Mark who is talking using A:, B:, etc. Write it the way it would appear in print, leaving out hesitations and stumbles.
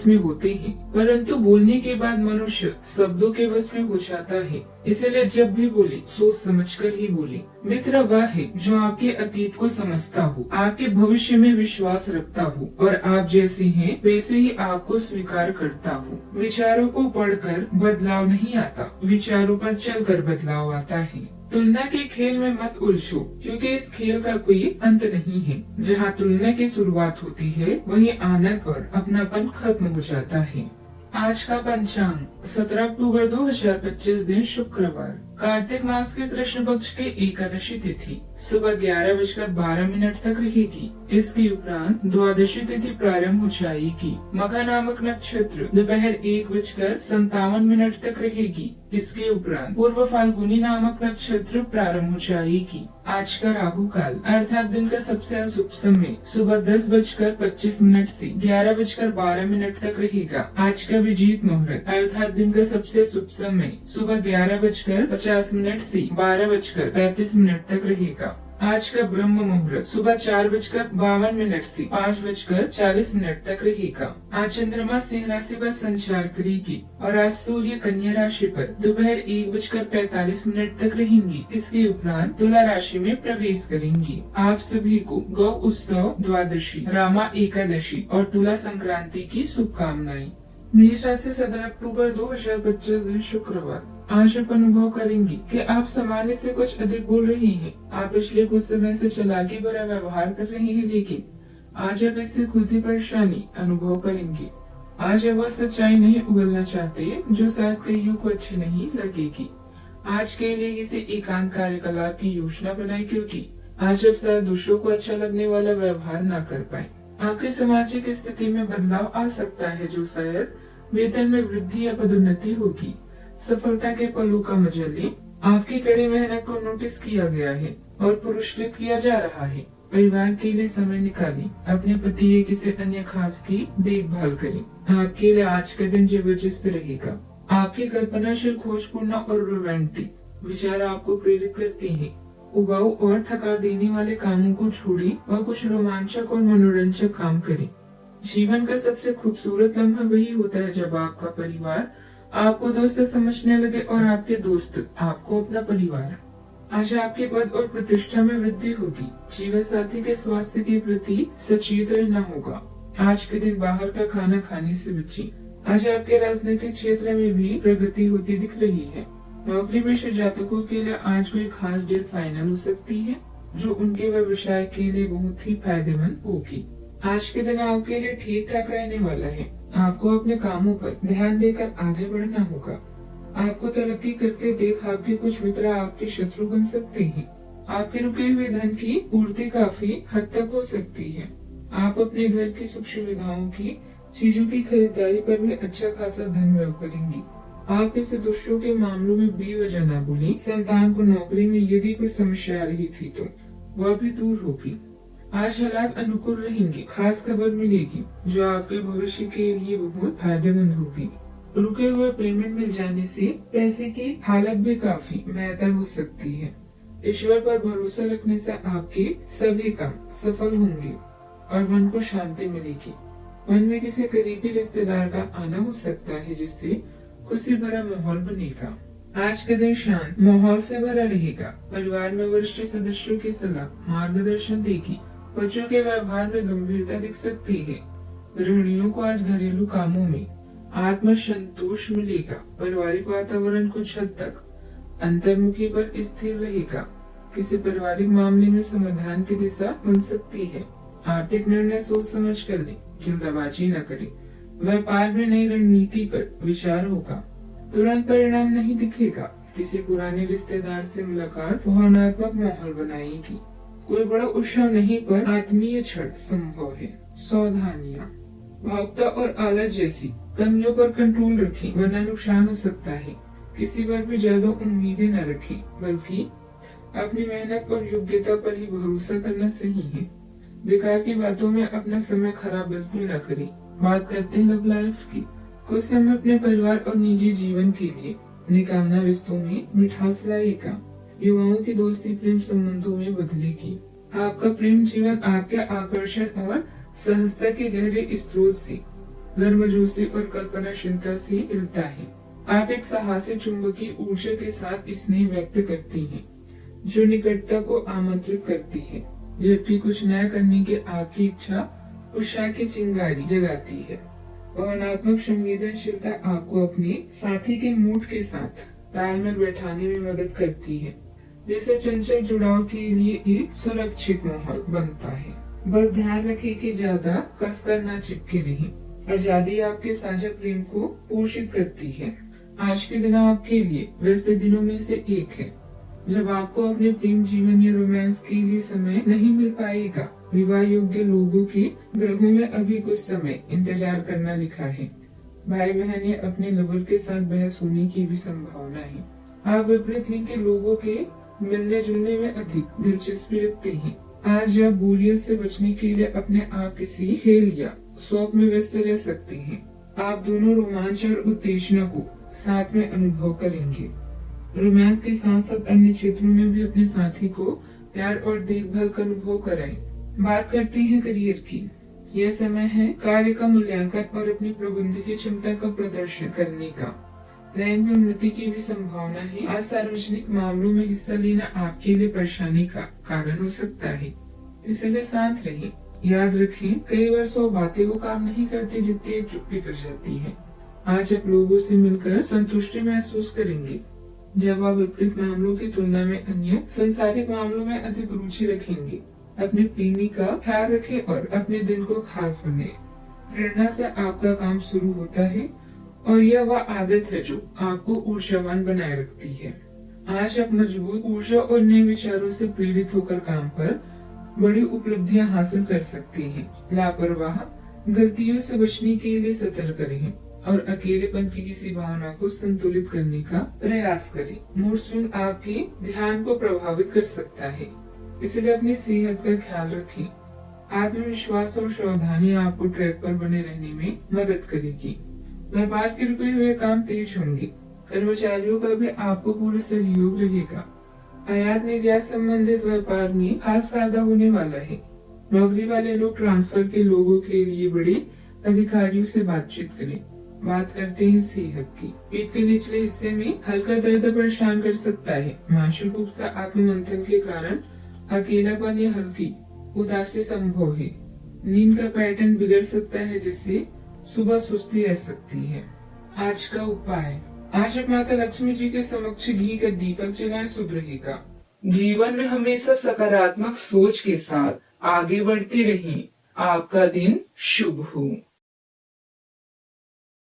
A: बस में होते हैं, परंतु बोलने के बाद मनुष्य शब्दों के वश में हो जाता है। इसलिए जब भी बोले सोच समझकर ही बोले। मित्र वह है जो आपके अतीत को समझता हो, आपके भविष्य में विश्वास रखता हो और आप जैसे हैं वैसे ही आपको स्वीकार करता हो। विचारों को पढ़कर बदलाव नहीं आता, विचारों पर चलकर बदलाव आता है। तुलना के खेल में मत उलझो, क्योंकि इस खेल का कोई अंत नहीं है। जहाँ तुलना की शुरुआत होती है वहीं आनंद और अपनापन खत्म हो जाता है। आज का पंचांग 17 अक्टूबर 2025 दिन शुक्रवार, कार्तिक मास के कृष्ण पक्ष के एकादशी तिथि सुबह 11:12 तक रहेगी। इसके उपरांत द्वादशी तिथि प्रारंभ हो जाएगी। मघा नामक नक्षत्र दोपहर 1:57 तक रहेगी। इसके उपरांत पूर्व फाल्गुनी नामक नक्षत्र प्रारंभ हो जाएगी। आज का राहु काल अर्थात दिन का सबसे अशुभ समय सुबह 10:25 से 11:12 तक रहेगा। आज का विजीत मुहूर्त अर्थात दिन का सबसे शुभ समय सुबह 11:50 से 12:35 तक रहेगा। आज का ब्रह्म मुहूर्त सुबह 4:52 से 5:40 तक रहेगा। आज चंद्रमा सिंह राशि पर संचार करेगी और आज सूर्य कन्या राशि पर दोपहर 1:45 तक रहेंगी। इसके उपरांत तुला राशि में प्रवेश करेंगी। आप सभी को गौ उत्सव, द्वादशी, रामा एकादशी और तुला संक्रांति की शुभकामनाएं। मेष राशि 17 अक्टूबर 2025 दिन शुक्रवार, आज आप अनुभव करेंगी कि आप सामान्य से कुछ अधिक बोल रही हैं। आप पिछले कुछ समय से चालाकी भरा व्यवहार कर रही हैं, लेकिन आज आप इससे खुद ही परेशानी अनुभव करेंगी। आज आप वह सच्चाई नहीं उगलना चाहते जो शायद कईयों को अच्छी नहीं लगेगी। आज के लिए किसी एकांत कार्यकलाप की योजना बनाए, क्योंकि आज आप शायद दूसरों को अच्छा लगने वाला व्यवहार न कर पाए। आपकी सामाजिक स्थिति में बदलाव आ सकता है, जो शायद वेतन में वृद्धि या पदोन्नति होगी। सफलता के पलों का मजा लें। आपकी कड़ी मेहनत को नोटिस किया गया है और पुरस्कृत किया जा रहा है। परिवार के लिए समय निकालें। अपने पति या किसी अन्य खास की देखभाल करें। आपके लिए आज का दिन जबरदस्त रहेगा। आपकी कल्पनाशील, खोजपूर्ण और रोमांटिक विचार आपको प्रेरित करते हैं। उबाऊ और थका देने वाले कामों को छोड़ें और कुछ रोमांचक और मनोरंजक काम करें। जीवन का सबसे खूबसूरत लम्हा वही होता है जब आपका परिवार आपको दोस्त समझने लगे और आपके दोस्त आपको अपना परिवार। आज आपके पद और प्रतिष्ठा में वृद्धि होगी। जीवन साथी के स्वास्थ्य के प्रति सचेत रहना होगा। आज के दिन बाहर का खाना खाने से बचें। आज आपके राजनीतिक क्षेत्र में भी प्रगति होती दिख रही है। नौकरी पेशा जातकों के लिए आज कोई खास डील फाइनल हो सकती है, जो उनके व्यवसाय के लिए बहुत ही फायदेमंद होगी। आज के दिन आपके लिए ठीक ठाक रहने वाला है। आपको अपने कामों पर ध्यान देकर आगे बढ़ना होगा। आपको तरक्की करते देख आपके कुछ मित्र आपके शत्रु बन सकते हैं। आपके रुके हुए धन की पूर्ति काफी हद तक हो सकती है। आप अपने घर की सुख सुविधाओं की चीजों की खरीदारी पर भी अच्छा खासा धन व्यय करेंगी। आप इसे दूसरों के मामलों में बेवजह न बोलें। संतान को नौकरी में यदि कोई समस्या आ रही थी तो वह भी दूर होगी। आज हालात अनुकूल रहेंगे। खास खबर मिलेगी जो आपके भविष्य के लिए बहुत फायदेमंद होगी। रुके हुए पेमेंट मिल जाने से पैसे की हालत भी काफी बेहतर हो सकती है। ईश्वर पर भरोसा रखने से आपके सभी काम सफल होंगे और मन को शांति मिलेगी। मन में किसी करीबी रिश्तेदार का आना हो सकता है, जिससे खुशी भरा माहौल बनेगा। आज का दिन शांत माहौल से भरा रहेगा। परिवार में वरिष्ठ सदस्यों की सलाह मार्गदर्शन देगी। बच्चों के व्यवहार में गंभीरता दिख सकती है। गृहिणियों को आज घरेलू कामों में आत्म संतोष मिलेगा। पारिवारिक वातावरण कुछ हद तक अंतर्मुखी पर स्थिर रहेगा। किसी पारिवारिक मामले में समाधान की दिशा बन सकती है। आर्थिक निर्णय सोच समझ कर लें, जल्दबाजी न करें। व्यापार में नई रणनीति पर विचार होगा। तुरंत परिणाम नहीं दिखेगा। किसी पुराने रिश्तेदार से मुलाकात भावनात्मक माहौल बनाएगी। कोई बड़ा उत्सव नहीं, पर आत्मीय क्षण संभव है। सावधानियां, भावुकता और आलस जैसी कमियों पर कंट्रोल रखें, वरना नुकसान हो सकता है। किसी पर भी ज्यादा उम्मीदें न रखें, बल्कि अपनी मेहनत और योग्यता पर ही भरोसा करना सही है। बेकार की बातों में अपना समय खराब बिल्कुल न करें। बात करते हैं लव लाइफ की। कुछ समय अपने परिवार और निजी जीवन के लिए निकालना रिश्तों में मिठास लाएगा। युवाओं की दोस्ती प्रेम संबंधों में बदलेगी। आपका प्रेम जीवन आपके आकर्षण और सहजता के गहरे स्रोत से गर्मजोशी और कल्पनाशीलता से हिलता है। आप एक साहसी चुंबकीय ऊर्जा के साथ स्नेह व्यक्त करती हैं, जो निकटता को आमंत्रित करती है, जबकि कुछ नया करने की आपकी इच्छा उत्साह की चिंगारी जगाती है। भावनात्मक संवेदनशीलता आपको अपने साथी के मूड के साथ तालमेल बैठाने में मदद करती है, जिससे चंचल जुड़ाव के लिए एक सुरक्षित माहौल बनता है। बस ध्यान रखें कि ज्यादा कसकर ना चिपके नहीं। आजादी आपके साझा प्रेम को पोषित करती है। आज के दिन आपके लिए व्यस्त दिनों में से एक है, जब आपको अपने प्रेम जीवन या रोमांस के लिए समय नहीं मिल पाएगा। विवाह योग्य लोगों के ग्रहों में अभी कुछ समय इंतजार करना लिखा है। भाई बहन या अपने लवर के साथ बहस होने की भी संभावना है। आप विपरीत लिंग के लोगों के मिलने जुलने में अधिक दिलचस्पी रखते हैं। आज आप बोरियत से बचने के लिए अपने आप किसी खेल या शौक में व्यस्त रह सकते हैं। आप दोनों रोमांच और उत्तेजना को साथ में अनुभव करेंगे। रोमांस के साथ साथ अन्य क्षेत्रों में भी अपने साथी को प्यार और देखभाल का अनुभव कराएं। बात करते हैं करियर की। यह समय है कार्य का मूल्यांकन और अपनी प्रबंधकीय क्षमता का प्रदर्शन करने का। रैंक में उन्नति की भी संभावना है। आज सार्वजनिक मामलों में हिस्सा लेना आपके लिए परेशानी का कारण हो सकता है, इसलिए शांत रहें। याद रखें, कई बार 100 बातें वो काम नहीं करती जितनी एक चुप्पी कर जाती है। आज आप लोगों से मिलकर संतुष्टि महसूस करेंगे, जब आप विपरीत मामलों की तुलना में अन्य संसारिक मामलों में अधिक रुचि रखेंगे। अपने प्रेमी का ख्याल रखें और अपने दिन को खास बनाएं। प्रेरणा से आपका काम शुरू होता है और यह वह आदत है जो आपको ऊर्जावान बनाए रखती है। आज आप मजबूत ऊर्जा और नए विचारों से प्रेरित होकर काम पर बड़ी उपलब्धियां हासिल कर सकते हैं। लापरवाह गलतियों से बचने के लिए सतर्क रहें और अकेलेपन की किसी भावना को संतुलित करने का प्रयास करें। मूड स्विंग आपके ध्यान को प्रभावित कर सकता है, इसलिए अपनी सेहत का ख्याल रखें। आत्मविश्वास और सावधानी आपको ट्रैक पर बने रहने में मदद करेगी। व्यापार के रुके हुए काम तेज होंगे। कर्मचारियों का भी आपको पूरा सहयोग रहेगा। आयात निर्यात संबंधित व्यापार में खास फायदा होने वाला है। नौकरी वाले लोग ट्रांसफर के लोगों के लिए बड़े अधिकारियों से बातचीत करें। बात करते हैं सेहत की। पेट के निचले हिस्से में हल्का दर्द परेशान कर सकता है। मानसिक रूप से आत्ममंथन के कारण अकेलापन या हल्की उदासी संभव है। नींद का पैटर्न बिगड़ सकता है, जिससे सुबह सुस्ती रह सकती है। आज का उपाय, आज आप माता लक्ष्मी जी के समक्ष घी का दीपक जलाएं, शुभ रहेगा। जीवन में हमेशा सकारात्मक सोच के साथ आगे बढ़ते रहें। आपका दिन शुभ हो।